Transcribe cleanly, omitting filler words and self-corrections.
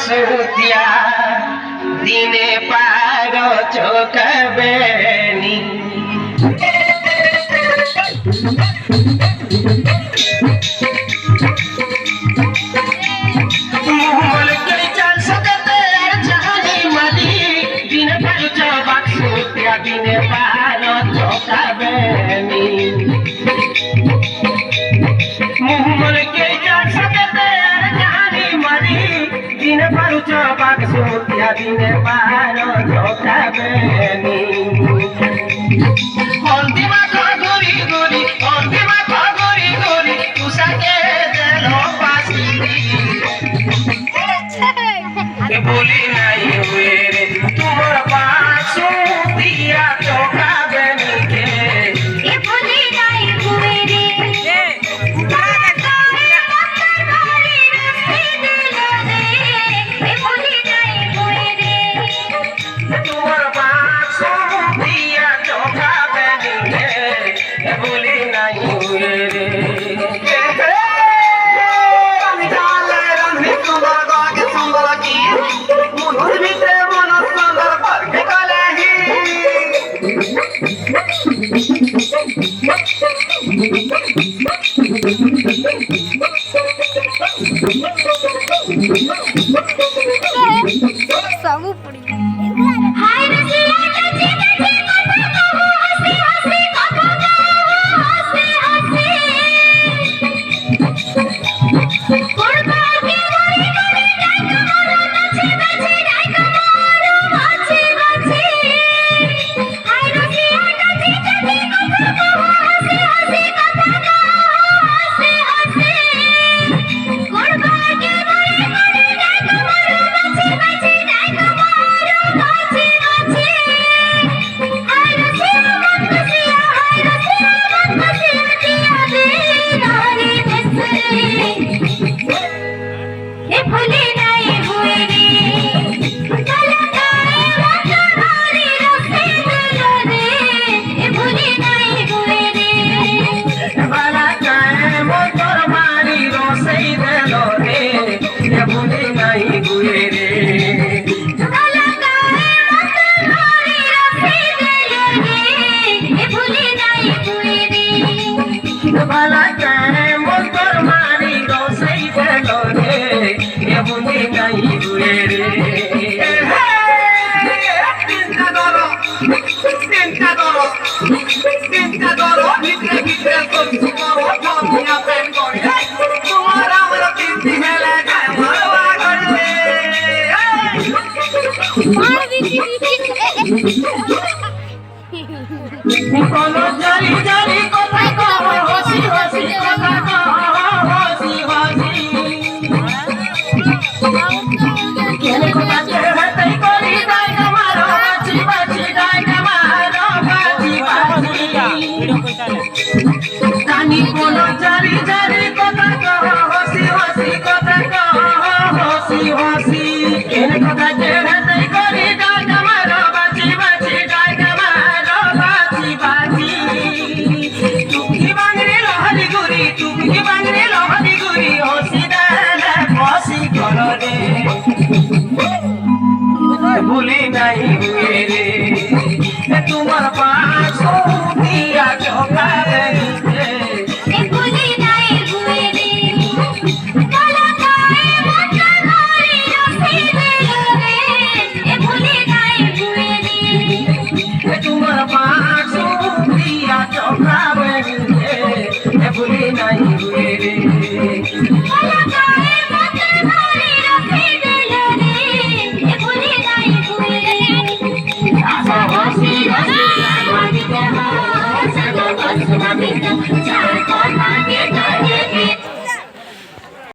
বাসুতিয়া দিনে পার চোখবেনি দিনে পার চোখাবেনি মুহমলকে সাথে জানি মারি দিনে পার চোখাক সুতিয়া দিনে পার চোখাবেনি অন্তিমা ঘুরি ঘুরি অন্তিমা ঘুরি ঘুরি তুষাকে দেল পাশি বলি নাই হুয়ে রে তোমার পাশু দিয়া চোখাবেনি কে ভুলি নাই হুয়ে রে তোমার পাশু দিয়া চোখাবেনি কে বলি নাই হুয়ে রে ସବୁ ପଡି ହାୟ ରେ ସିଏ କାଚି କାଚି କଥା କହୁ ହସି ହସି କଥା କହୁ ହସି ହସି କୋଡବା କେ ଗଳି ଗଳି ଡାକ ମାରୁ ବାଛି ବାଛି ଡାକ ମାରୁ ବାଛି ବାଛି ହାୟ ରେ ସିଏ କାଚି କାଚି କଥା କହୁ ହସି ହସି କଥା କହୁ ହସି ହସି କୋଡବା କେ ଗଳି ଗଳି ଡାକ ମାରୁ ବାଛି ବାଛି ଡାକ ମାରୁ ବାଛି ବାଛି ହାୟ ରେ ସିଏ ମନସିଆ ହାୟ ରେ ସିଏ ମନସିଆ ଦିଆ ଦେ ନାରୀ ଦେଶରେ ଏ ଭୁଲି ନାଇଁ ହୁଏ ରେ କଲକାଏ ମତ ମାରି ରଖି ଦେଲ ରେ ଏ ଭୁଲି ନାଇଁ ହୁଏ ରେ ବାଲା କାଏ ମୋତର ମାରି ରୋଷେଇ ଦେଲ ରେ ଭୁଲି নাই হুয়ে রে କଲକାଏ ମତ ମାରି ରଖି ଦେଲ ରେ ଏ ଭୁଲି ନାଇଁ ହୁଏ ରେ বালা কায়ে মোতর মারি রোষেই দেল রে ভুলি নাই হুয়ে রে চিন্তা করো ভিতরে ভিতরে সবজি করো দুনিয়া প্রেম করে তোমার আমার তিনটি মেলা খায় ভালোয়া করবে কোনো জারি জারি কথা কহ হসি হসি কথা কহ হসি হসি কেন কথা কেহতেই করি দাই মারো বাছি বাছি দাই মারো বাছি বাছি কানি কোনো জারি জারি কথা কহ হসি হসি কথা কহ হসি হসি কেন কথা কেহতেই করি দাই মারো বাছি বাছি দাই মারো বাছি বাছি তুমি বাংরে লহরি গুরি হসি দেলে হসি করো রে